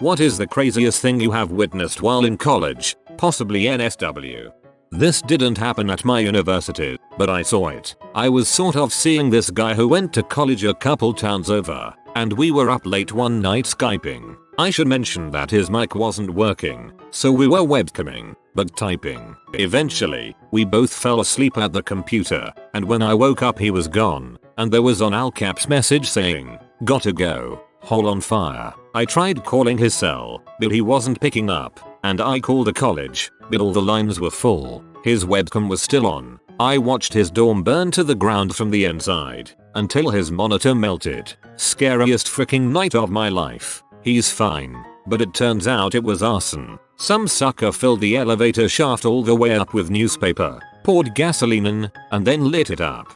What is the craziest thing you have witnessed while in college? Possibly NSW. This didn't happen at my university, but I saw it. I was sort of seeing this guy who went to college a couple towns over, and we were up late one night Skyping. I should mention that his mic wasn't working, so we were webcamming, but typing. Eventually, we both fell asleep at the computer, and when I woke up he was gone, and there was an all caps message saying, "Gotta go. Hole on fire." I tried calling his cell, but he wasn't picking up, and I called the college, but all the lines were full. His webcam was still on. I watched his dorm burn to the ground from the inside, until his monitor melted. Scariest freaking night of my life. He's fine, but it turns out it was arson. Some sucker filled the elevator shaft all the way up with newspaper, poured gasoline in, and then lit it up.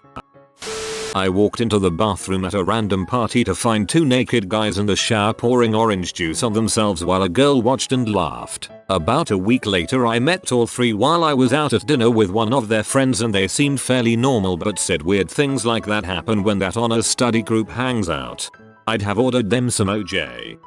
I walked into the bathroom at a random party to find two naked guys in the shower pouring orange juice on themselves while a girl watched and laughed. About a week later I met all three while I was out at dinner with one of their friends, and they seemed fairly normal but said weird things like that happen when that honors study group hangs out. I'd have ordered them some OJ.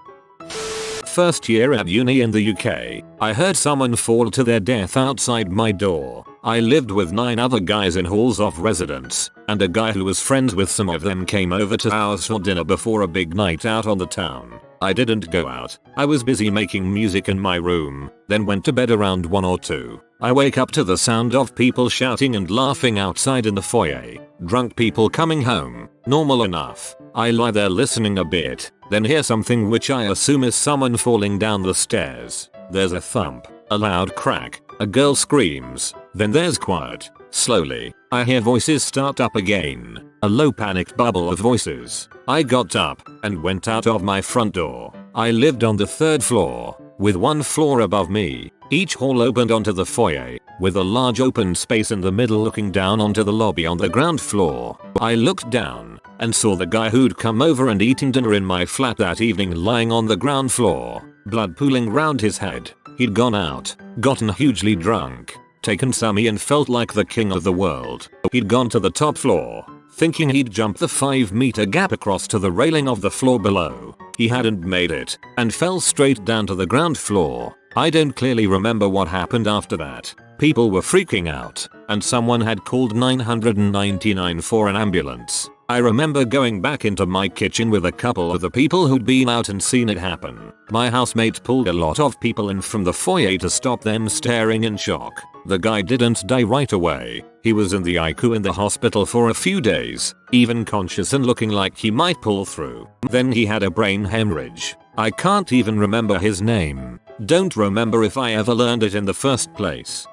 First year at uni in the UK, I heard someone fall to their death outside my door. I lived with 9 other guys in halls of residence, and a guy who was friends with some of them came over to ours for dinner before a big night out on the town. I didn't go out. I was busy making music in my room, then went to bed around 1 or 2. I wake up to the sound of people shouting and laughing outside in the foyer. Drunk people coming home. Normal enough. I lie there listening a bit, then hear something which I assume is someone falling down the stairs. There's a thump, a loud crack, a girl screams, then there's quiet. Slowly, I hear voices start up again. A low panicked bubble of voices. I got up and went out of my front door. I lived on the 3rd floor, with 1 floor above me. Each hall opened onto the foyer, with a large open space in the middle looking down onto the lobby on the ground floor. I looked down and saw the guy who'd come over and eaten dinner in my flat that evening lying on the ground floor, blood pooling round his head. He'd gone out, gotten hugely drunk, taken some and felt like the king of the world. He'd gone to the top floor, thinking he'd jump the 5-meter gap across to the railing of the floor below. He hadn't made it, and fell straight down to the ground floor. I don't clearly remember what happened after that. People were freaking out, and someone had called 999 for an ambulance. I remember going back into my kitchen with a couple of the people who'd been out and seen it happen. My housemate pulled a lot of people in from the foyer to stop them staring in shock. The guy didn't die right away. He was in the ICU in the hospital for a few days, even conscious and looking like he might pull through. Then he had a brain hemorrhage. I can't even remember his name. Don't remember if I ever learned it in the first place.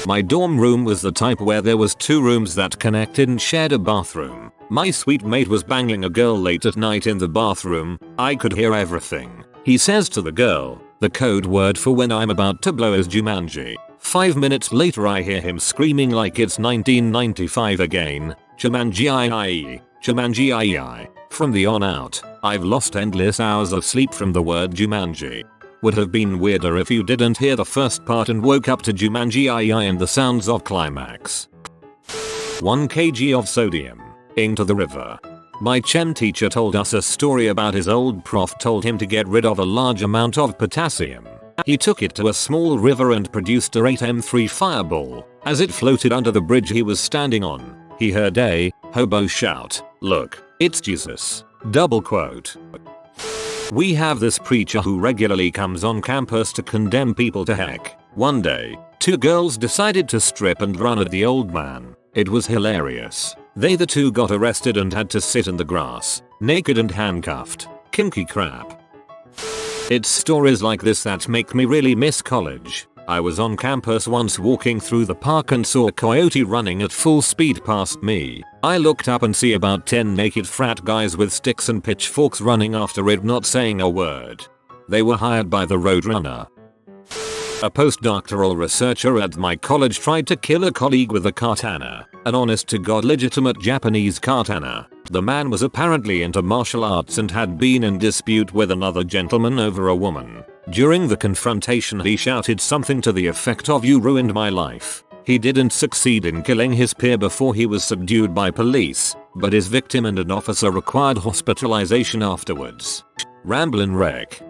My dorm room was the type where there was 2 rooms that connected and shared a bathroom. My suite mate was banging a girl late at night in the bathroom. I could hear everything. He says to the girl, the code word for when I'm about to blow is Jumanji. 5 minutes later I hear him screaming like it's 1995 again. Jumanji-I-I. Jumanji-I-I. From the on out, I've lost endless hours of sleep from the word Jumanji. Would have been weirder if you didn't hear the first part and woke up to Jumanji-I-I and the sounds of climax. 1 kg of sodium. Into the river. My chem teacher told us a story about his old prof told him to get rid of a large amount of potassium. He took it to a small river and produced a 8M3 fireball. As it floated under the bridge he was standing on, he heard a hobo shout, "Look, it's Jesus." Double quote. We have this preacher who regularly comes on campus to condemn people to heck. One day, 2 girls decided to strip and run at the old man. It was hilarious. The 2 got arrested and had to sit in the grass, naked and handcuffed. Kinky crap. It's stories like this that make me really miss college. I was on campus once walking through the park and saw a coyote running at full speed past me. I looked up and see about 10 naked frat guys with sticks and pitchforks running after it, not saying a word. They were hired by the Roadrunner. A postdoctoral researcher at my college tried to kill a colleague with a katana, an honest to god legitimate Japanese katana. The man was apparently into martial arts and had been in dispute with another gentleman over a woman. During the confrontation he shouted something to the effect of "You ruined my life." He didn't succeed in killing his peer before he was subdued by police, but his victim and an officer required hospitalization afterwards. Ramblin' wreck.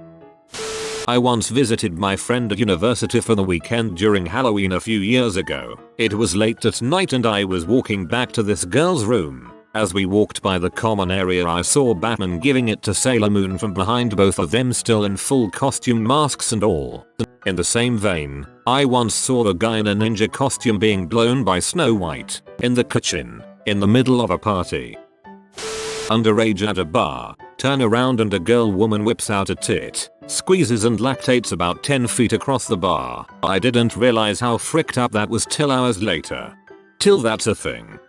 I once visited my friend at university for the weekend during Halloween a few years ago. It was late at night and I was walking back to this girl's room. As we walked by the common area I saw Batman giving it to Sailor Moon from behind, both of them still in full costume, masks and all. In the same vein, I once saw a guy in a ninja costume being blown by Snow White in the kitchen in the middle of a party. Underage at a bar. Turn around and a woman whips out a tit, squeezes and lactates about 10 feet across the bar. I didn't realize how fricked up that was till hours later. Till that's a thing.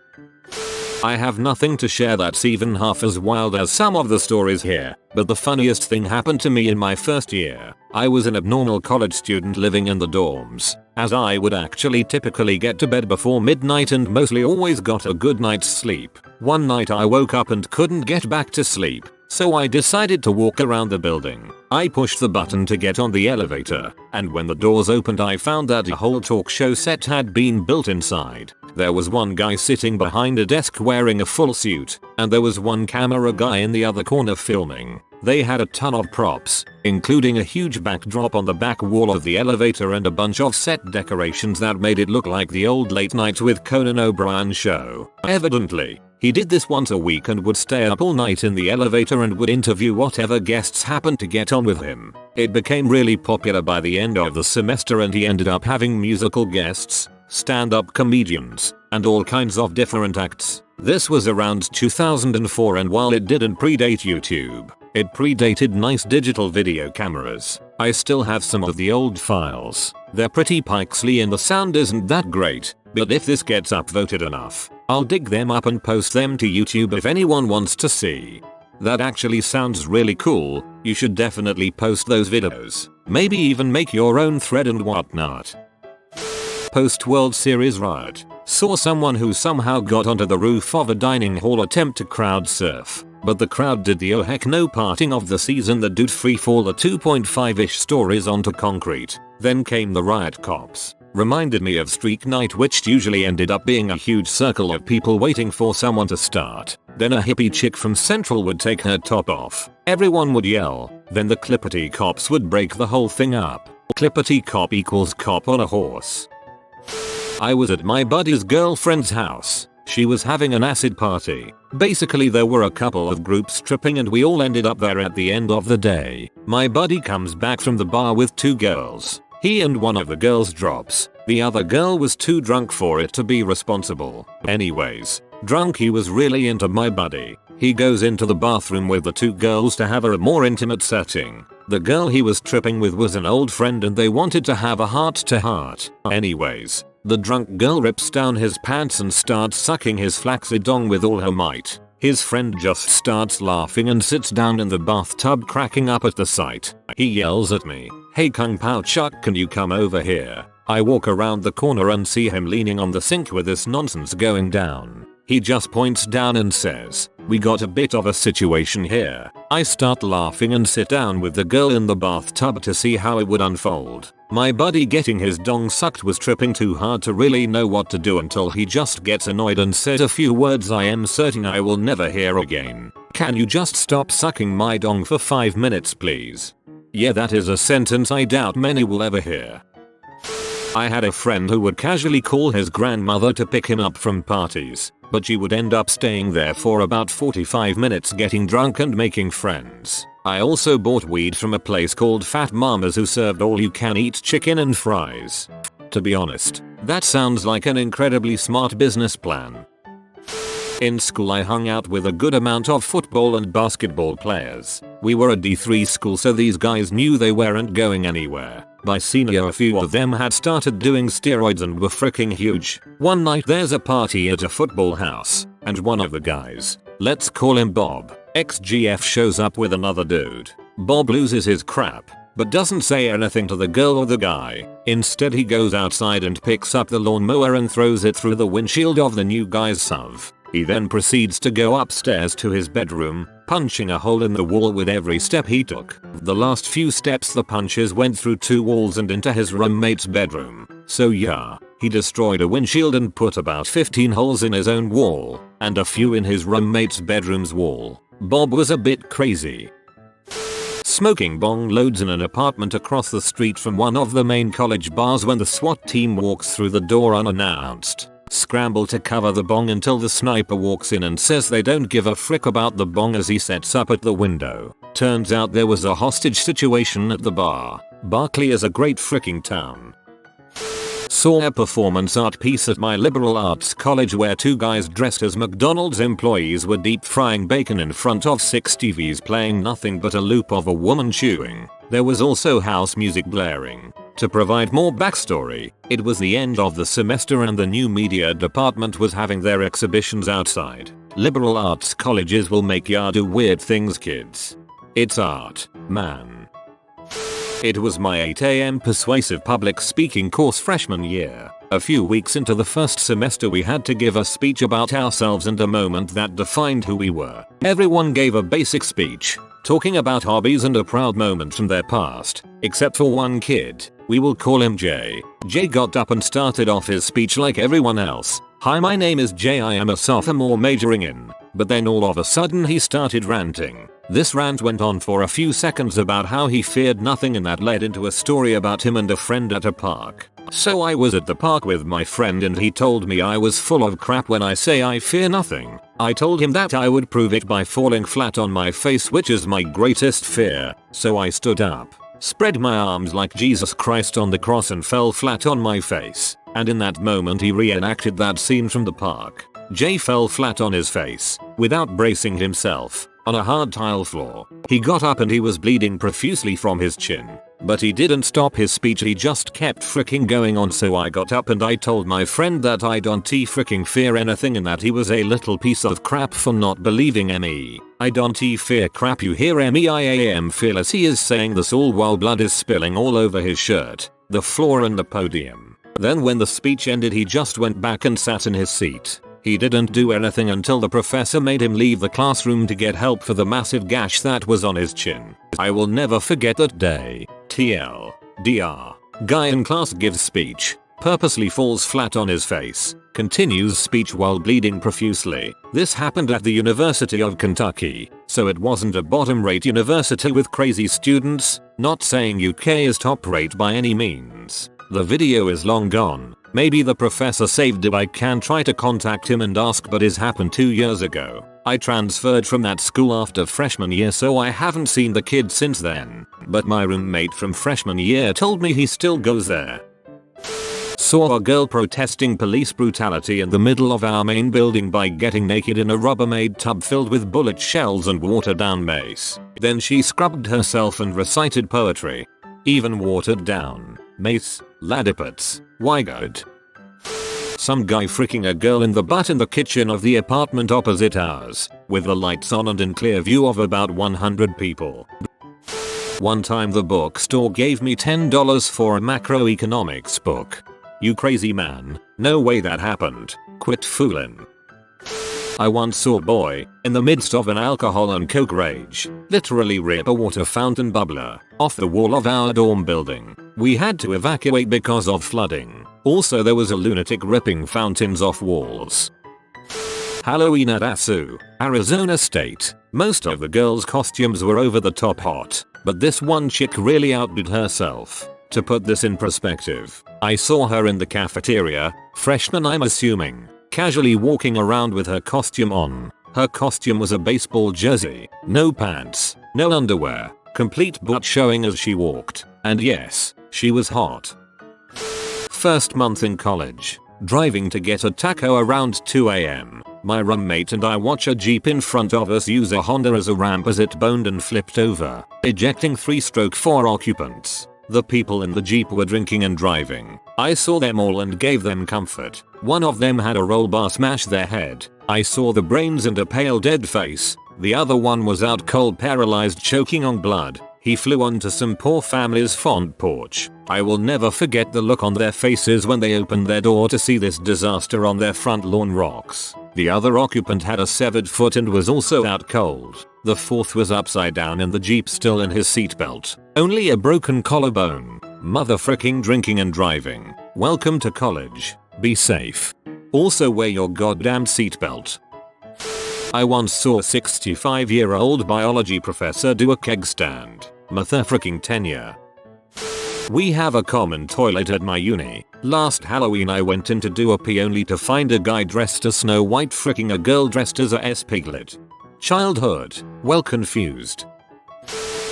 I have nothing to share that's even half as wild as some of the stories here, but the funniest thing happened to me in my first year. I was an abnormal college student living in the dorms, as I would actually typically get to bed before midnight and mostly always got a good night's sleep. One night I woke up and couldn't get back to sleep, so I decided to walk around the building. I pushed the button to get on the elevator, and when the doors opened I found that a whole talk show set had been built inside. There was one guy sitting behind a desk wearing a full suit, and there was one camera guy in the other corner filming. They had a ton of props, including a huge backdrop on the back wall of the elevator and a bunch of set decorations that made it look like the old Late Night with Conan O'Brien show. Evidently, he did this once a week and would stay up all night in the elevator and would interview whatever guests happened to get on with him. It became really popular by the end of the semester and he ended up having musical guests, stand-up comedians, and all kinds of different acts. This was around 2004 and while it didn't predate YouTube, it predated nice digital video cameras. I still have some of the old files. They're pretty pixely and the sound isn't that great, but if this gets upvoted enough, I'll dig them up and post them to YouTube if anyone wants to see. That actually sounds really cool. You should definitely post those videos. Maybe even make your own thread and whatnot. Post World Series riot. Saw someone who somehow got onto the roof of a dining hall attempt to crowd surf, but the crowd did the oh heck no parting of the season that dude free fall the 2.5-ish stories onto concrete. Then came the riot cops. Reminded me of Streak Night, which usually ended up being a huge circle of people waiting for someone to start. Then a hippie chick from Central would take her top off. Everyone would yell. Then the Clippity cops would break the whole thing up. Clippity cop equals cop on a horse. I was at my buddy's girlfriend's house. She was having an acid party. Basically there were a couple of groups tripping and we all ended up there at the end of the day. My buddy comes back from the bar with two girls. He and one of the girls drops. The other girl was too drunk for it to be responsible. Anyways, drunk he was really into my buddy. He goes into the bathroom with the two girls to have a more intimate setting. The girl he was tripping with was an old friend and they wanted to have a heart-to-heart. Anyways, the drunk girl rips down his pants and starts sucking his flaccid dong with all her might. His friend just starts laughing and sits down in the bathtub cracking up at the sight. He yells at me, "Hey Kung Pao Chuck, can you come over here?" I walk around the corner and see him leaning on the sink with this nonsense going down. He just points down and says, "We got a bit of a situation here." I start laughing and sit down with the girl in the bathtub to see how it would unfold. My buddy getting his dong sucked was tripping too hard to really know what to do until he just gets annoyed and says a few words I am certain I will never hear again. "Can you just stop sucking my dong for 5 minutes please?" Yeah, that is a sentence I doubt many will ever hear. I had a friend who would casually call his grandmother to pick him up from parties, but she would end up staying there for about 45 minutes getting drunk and making friends. I also bought weed from a place called Fat Mama's who served all-you-can-eat chicken and fries. To be honest, that sounds like an incredibly smart business plan. In school I hung out with a good amount of football and basketball players. We were a D3 school so these guys knew they weren't going anywhere. By senior a few of them had started doing steroids and were freaking huge. One night there's a party at a football house, and one of the guys, let's call him Bob, ex-GF shows up with another dude. Bob loses his crap, but doesn't say anything to the girl or the guy. Instead he goes outside and picks up the lawnmower and throws it through the windshield of the new guy's SUV. He then proceeds to go upstairs to his bedroom, punching a hole in the wall with every step he took. The last few steps the punches went through 2 walls and into his roommate's bedroom. So yeah, he destroyed a windshield and put about 15 holes in his own wall, and a few in his roommate's bedroom's wall. Bob was a bit crazy. smoking bong loads in an apartment across the street from one of the main college bars when the SWAT team walks through the door unannounced. Scramble to cover the bong until the sniper walks in and says they don't give a frick about the bong as he sets up at the window. Turns out there was a hostage situation at the bar. Berkeley is a great fricking town. Saw a performance art piece at my liberal arts college where two guys dressed as McDonald's employees were deep frying bacon in front of 6 TVs playing nothing but a loop of a woman chewing. There was also house music blaring. To provide more backstory, it was the end of the semester and the new media department was having their exhibitions outside. Liberal arts colleges will make ya do weird things, kids. It's art, man. It was my 8 AM persuasive public speaking course freshman year. A few weeks into the first semester we had to give a speech about ourselves and a moment that defined who we were. Everyone gave a basic speech, talking about hobbies and a proud moment from their past, except for one kid. We will call him Jay. Jay got up and started off his speech like everyone else. Hi, my name is Jay, I am a sophomore majoring in. But then all of a sudden he started ranting. This rant went on for a few seconds about how he feared nothing and that led into a story about him and a friend at a park. So I was at the park with my friend and he told me I was full of crap when I say I fear nothing. I told him that I would prove it by falling flat on my face, which is my greatest fear. So I stood up, spread my arms like Jesus Christ on the cross and fell flat on my face. And in that moment he reenacted that scene from the park. Jay fell flat on his face, without bracing himself, on a hard tile floor. He got up and he was bleeding profusely from his chin. But he didn't stop his speech, he just kept fricking going on. So I got up and I told my friend that I don't fricking fear anything and that he was a little piece of crap for not believing me. I don't fear crap, you hear me? I am fearless. He is saying this all while blood is spilling all over his shirt, the floor and the podium. Then when the speech ended he just went back and sat in his seat. He didn't do anything until the professor made him leave the classroom to get help for the massive gash that was on his chin. I will never forget that day. TLDR. Guy in class gives speech, purposely falls flat on his face, continues speech while bleeding profusely. This happened at the University of Kentucky, so it wasn't a bottom-rate university with crazy students. Not saying UK is top-rate by any means. The video is long gone. Maybe the professor saved it. I can try to contact him and ask, but it happened 2 years ago. I transferred from that school after freshman year, so I haven't seen the kid since then. But my roommate from freshman year told me he still goes there. Saw a girl protesting police brutality in the middle of our main building by getting naked in a Rubbermaid tub filled with bullet shells and watered down mace. Then she scrubbed herself and recited poetry. Even watered down mace, ladipets, why good? Some guy freaking a girl in the butt in the kitchen of the apartment opposite ours, with the lights on and in clear view of about 100 people. One time the bookstore gave me $10 for a macroeconomics book. You crazy man, no way that happened, quit foolin'. I once saw a boy, in the midst of an alcohol and coke rage, literally rip a water fountain bubbler off the wall of our dorm building. We had to evacuate because of flooding. Also there was a lunatic ripping fountains off walls. Halloween at ASU, Arizona State. Most of the girls' costumes were over the top hot, but this one chick really outdid herself. To put this in perspective, I saw her in the cafeteria, freshman I'm assuming, casually walking around with her costume on. Her costume was a baseball jersey, no pants, no underwear, complete butt showing as she walked, and yes, she was hot. First month in college, driving to get a taco around 2 AM. My roommate and I watch a Jeep in front of us use a Honda as a ramp as it boned and flipped over, ejecting 3/4 occupants. The people in the Jeep were drinking and driving. I saw them all and gave them comfort. One of them had a roll bar smash their head. I saw the brains and a pale dead face. The other one was out cold, paralyzed, choking on blood. He flew onto some poor family's front porch. I will never forget the look on their faces when they opened their door to see this disaster on their front lawn rocks. The other occupant had a severed foot and was also out cold. The fourth was upside down in the Jeep, still in his seatbelt. Only a broken collarbone. Motherfricking drinking and driving. Welcome to college. Be safe. Also wear your goddamn seatbelt. I once saw a 65-year-old biology professor do a keg stand. Freaking tenure. We have a common toilet at my uni. Last Halloween I went in to do a pee only to find a guy dressed as Snow White fricking a girl dressed as a S-Piglet. Childhood. Well confused.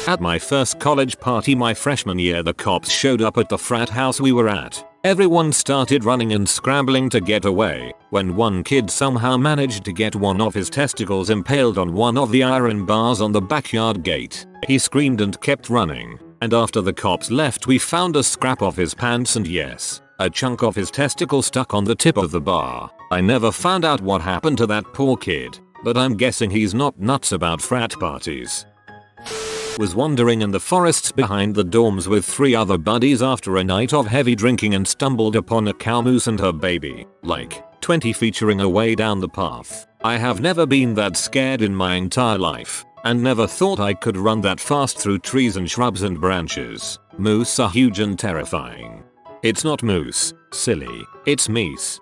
At my first college party my freshman year the cops showed up at the frat house we were at. Everyone started running and scrambling to get away, when one kid somehow managed to get one of his testicles impaled on one of the iron bars on the backyard gate. He screamed and kept running, and after the cops left we found a scrap of his pants and yes, a chunk of his testicle stuck on the tip of the bar. I never found out what happened to that poor kid, but I'm guessing he's not nuts about frat parties. Was wandering in the forests behind the dorms with 3 other buddies after a night of heavy drinking and stumbled upon a cow moose and her baby, like 20 featuring away down the path. I have never been that scared in my entire life, and never thought I could run that fast through trees and shrubs and branches. Moose are huge and terrifying. It's not moose, silly, it's meese.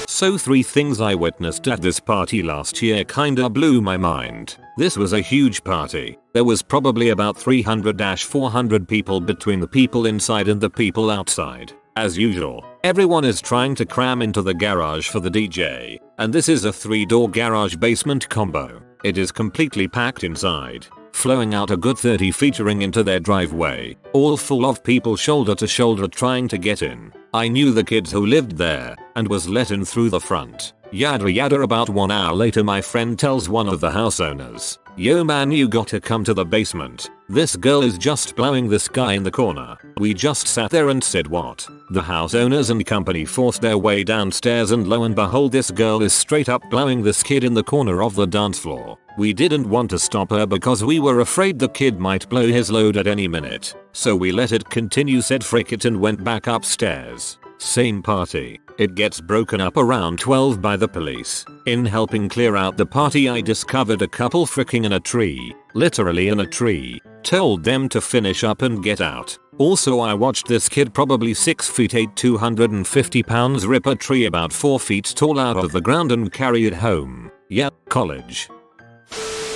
So 3 things I witnessed at this party last year kinda blew my mind. This was a huge party. There was probably about 300-400 people between the people inside and the people outside. As usual, everyone is trying to cram into the garage for the DJ, and this is a 3-door garage basement combo. It is completely packed inside, flowing out a good 30 featuring into their driveway, all full of people shoulder to shoulder trying to get in. I knew the kids who lived there, and was let in through the front. Yada yada. About 1 hour later my friend tells one of the house owners, "Yo man, you gotta come to the basement. This girl is just blowing this guy in the corner." We just sat there and said what? The house owners and company forced their way downstairs and lo and behold this girl is straight up blowing this kid in the corner of the dance floor. We didn't want to stop her because we were afraid the kid might blow his load at any minute. So we let it continue, said frick it, and went back upstairs. Same party. It gets broken up around 12 by the police. In helping clear out the party I discovered a couple fricking in a tree. Literally in a tree. Told them to finish up and get out. Also I watched this kid probably 6 feet 8 250 pounds rip a tree about 4 feet tall out of the ground and carry it home. Yeah, college.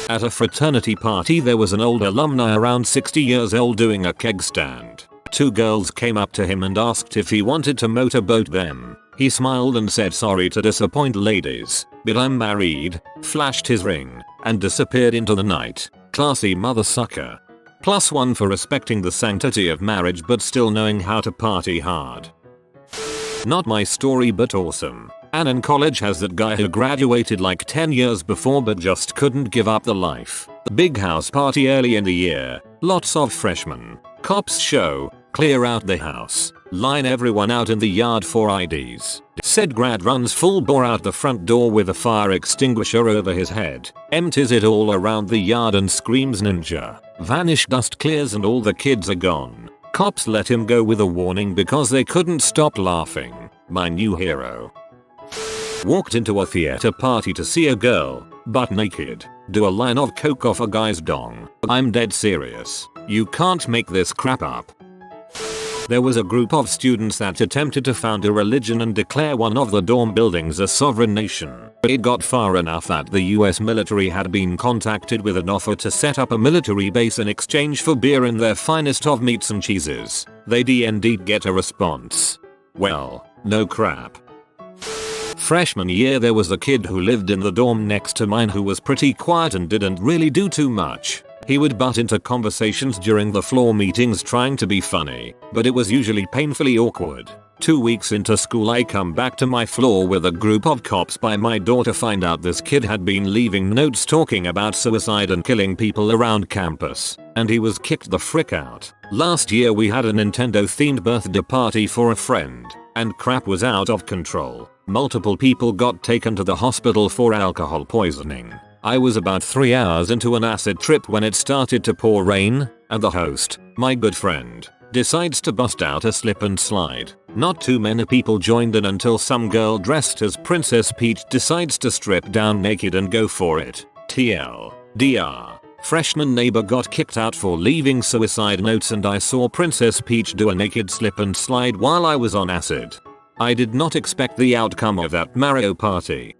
At a fraternity party there was an old alumni around 60 years old doing a keg stand. 2 girls came up to him and asked if he wanted to motorboat them. He smiled and said, "Sorry to disappoint ladies, but I'm married," flashed his ring, and disappeared into the night. Classy mother sucker. +1 for respecting the sanctity of marriage but still knowing how to party hard. Not my story but awesome. Ann in college has that guy who graduated like 10 years before but just couldn't give up the life. The big house party early in the year. Lots of freshmen. Cops show. Clear out the house. Line everyone out in the yard for IDs. Said grad runs full bore out the front door with a fire extinguisher over his head. Empties it all around the yard and screams ninja. Vanish, dust clears and all the kids are gone. Cops let him go with a warning because they couldn't stop laughing. My new hero. Walked into a theater party to see a girl, butt naked, do a line of coke off a guy's dong. I'm dead serious. You can't make this crap up. There was a group of students that attempted to found a religion and declare one of the dorm buildings a sovereign nation. It got far enough that the US military had been contacted with an offer to set up a military base in exchange for beer and their finest of meats and cheeses. They indeed get a response. Well, no crap. Freshman year there was a kid who lived in the dorm next to mine who was pretty quiet and didn't really do too much. He would butt into conversations during the floor meetings trying to be funny, but it was usually painfully awkward. 2 weeks into school I come back to my floor with a group of cops by my door to find out this kid had been leaving notes talking about suicide and killing people around campus, and he was kicked the frick out. Last year we had a Nintendo themed birthday party for a friend, and crap was out of control. Multiple people got taken to the hospital for alcohol poisoning. I was about 3 hours into an acid trip when it started to pour rain, and the host, my good friend, decides to bust out a slip and slide. Not too many people joined in until some girl dressed as Princess Peach decides to strip down naked and go for it. TLDR. Freshman neighbor got kicked out for leaving suicide notes and I saw Princess Peach do a naked slip and slide while I was on acid. I did not expect the outcome of that Mario party.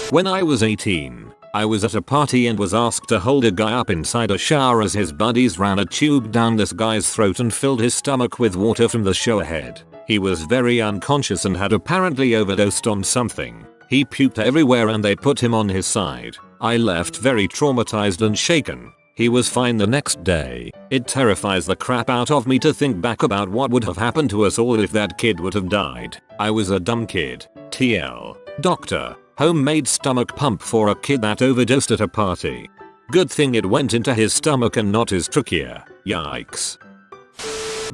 When I was 18, I was at a party and was asked to hold a guy up inside a shower as his buddies ran a tube down this guy's throat and filled his stomach with water from the shower head. He was very unconscious and had apparently overdosed on something. He puked everywhere and they put him on his side. I left very traumatized and shaken. He was fine the next day. It terrifies the crap out of me to think back about what would have happened to us all if that kid would have died. I was a dumb kid. TL. Doctor. Homemade stomach pump for a kid that overdosed at a party. Good thing it went into his stomach and not his trachea. Yikes.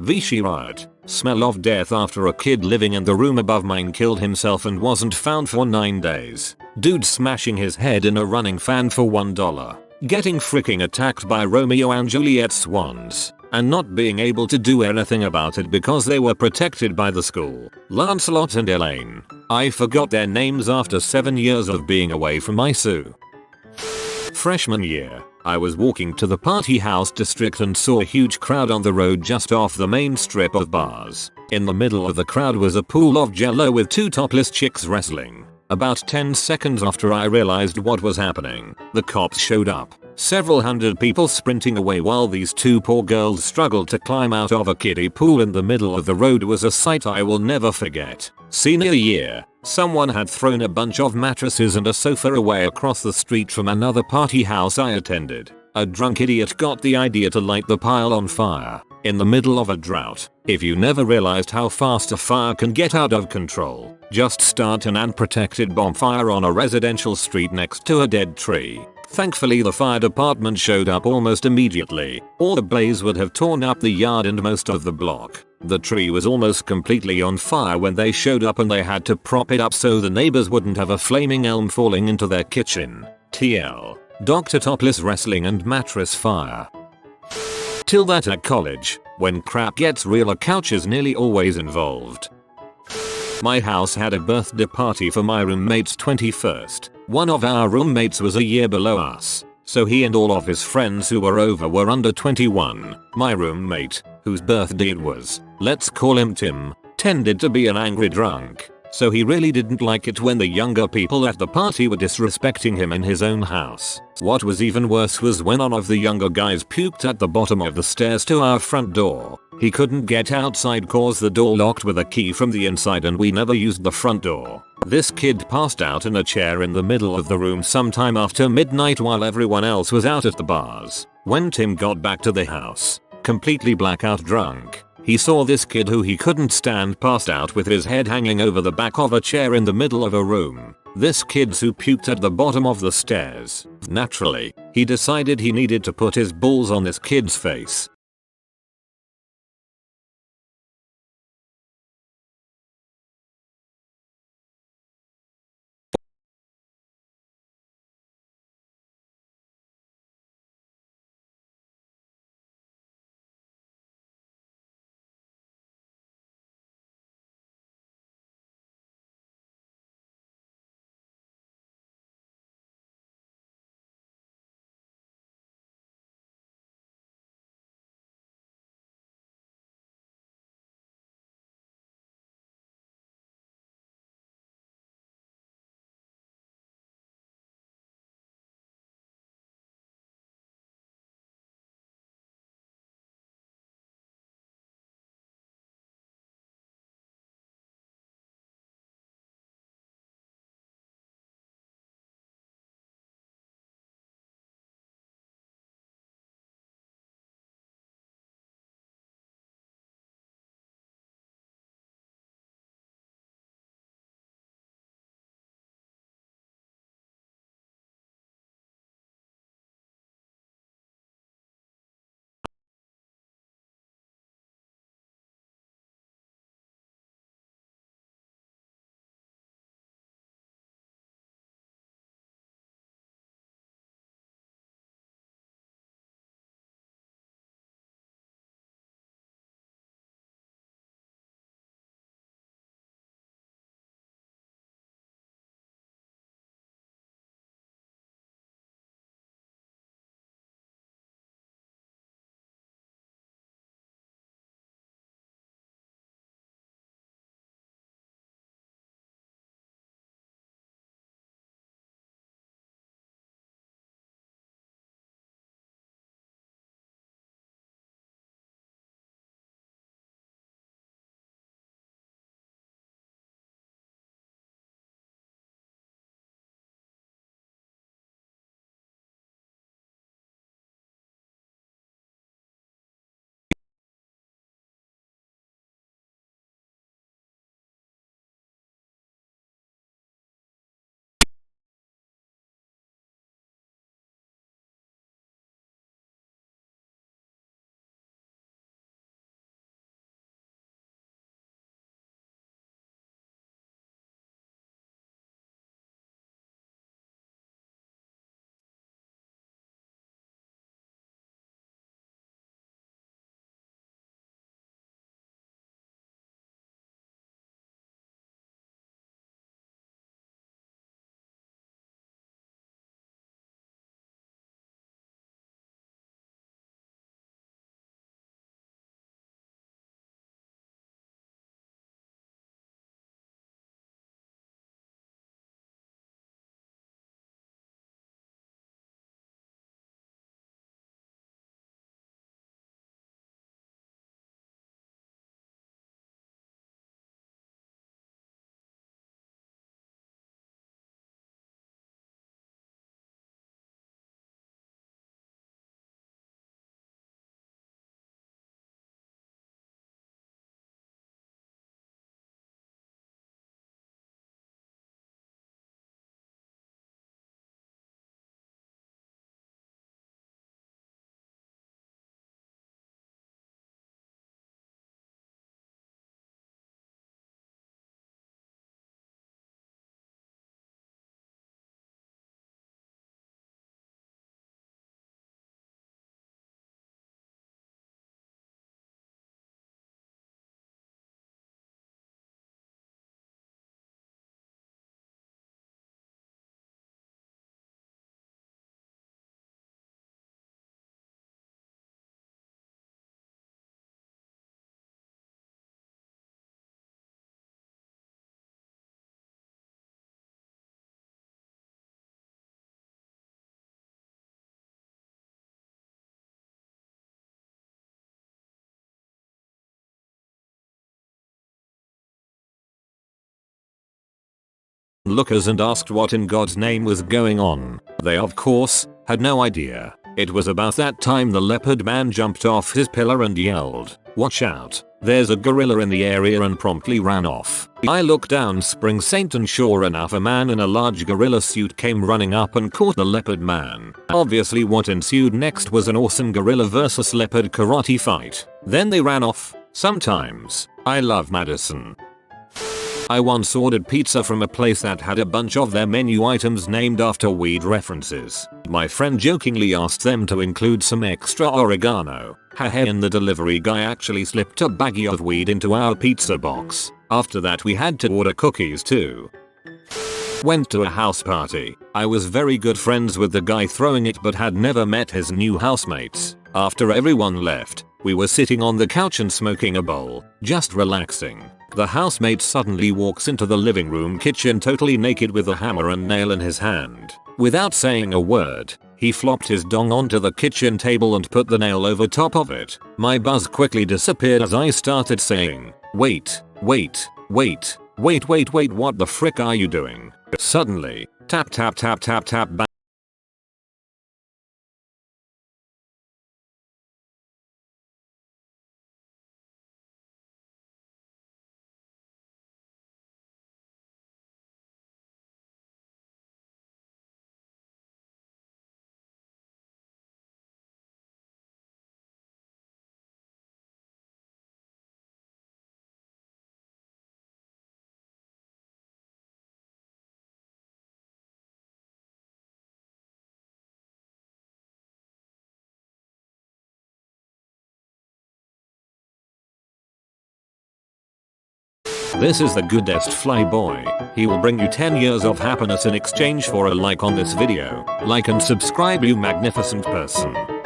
Vichy riot. Smell of death after a kid living in the room above mine killed himself and wasn't found for 9 days. Dude smashing his head in a running fan for $1. Getting freaking attacked by Romeo and Juliet swans. And not being able to do anything about it because they were protected by the school. Lancelot and Elaine. I forgot their names after 7 years of being away from my Sue. Freshman year, I was walking to the party house district and saw a huge crowd on the road just off the main strip of bars. In the middle of the crowd was a pool of jello with 2 topless chicks wrestling. About 10 seconds after I realized what was happening, the cops showed up. Several hundred people sprinting away while these 2 poor girls struggled to climb out of a kiddie pool in the middle of the road was a sight I will never forget. Senior year, someone had thrown a bunch of mattresses and a sofa away across the street from another party house I attended. A drunk idiot got the idea to light the pile on fire. In the middle of a drought. If you never realized how fast a fire can get out of control, just start an unprotected bonfire on a residential street next to a dead tree. Thankfully the fire department showed up almost immediately, or the blaze would have torn up the yard and most of the block. The tree was almost completely on fire when they showed up and they had to prop it up so the neighbors wouldn't have a flaming elm falling into their kitchen. TL. Dr. Topless wrestling and mattress fire. Till that at college, when crap gets real a couch is nearly always involved. My house had a birthday party for my roommate's 21st. One of our roommates was a year below us, so he and all of his friends who were over were under 21. My roommate, whose birthday it was, let's call him Tim, tended to be an angry drunk. So he really didn't like it when the younger people at the party were disrespecting him in his own house. What was even worse was when one of the younger guys puked at the bottom of the stairs to our front door. He couldn't get outside cause the door locked with a key from the inside and we never used the front door. This kid passed out in a chair in the middle of the room sometime after midnight while everyone else was out at the bars. When Tim got back to the house, completely blackout drunk, he saw this kid who he couldn't stand passed out with his head hanging over the back of a chair in the middle of a room. This kid who puked at the bottom of the stairs. Naturally, he decided he needed to put his balls on this kid's face. onlookers and asked what in God's name was going on. They of course had no idea. It was about that time the leopard man jumped off his pillar and yelled, "Watch out, there's a gorilla in the area," and promptly ran off. I looked down Spring Saint and sure enough a man in a large gorilla suit came running up and caught the leopard man. Obviously what ensued next was an awesome gorilla versus leopard karate fight. Then they ran off. Sometimes I love Madison. I once ordered pizza from a place that had a bunch of their menu items named after weed references. My friend jokingly asked them to include some extra oregano. Haha, and the delivery guy actually slipped a baggie of weed into our pizza box. After that we had to order cookies too. Went to a house party. I was very good friends with the guy throwing it but had never met his new housemates. After everyone left, we were sitting on the couch and smoking a bowl, just relaxing. The housemate suddenly walks into the living room kitchen totally naked with a hammer and nail in his hand. Without saying a word, he flopped his dong onto the kitchen table and put the nail over top of it. My buzz quickly disappeared as I started saying, wait, what the frick are you doing? Suddenly, tap tap tap tap tap bang. This is the goodest flyboy. He will bring you 10 years of happiness in exchange for a like on this video. Like and subscribe, you magnificent person.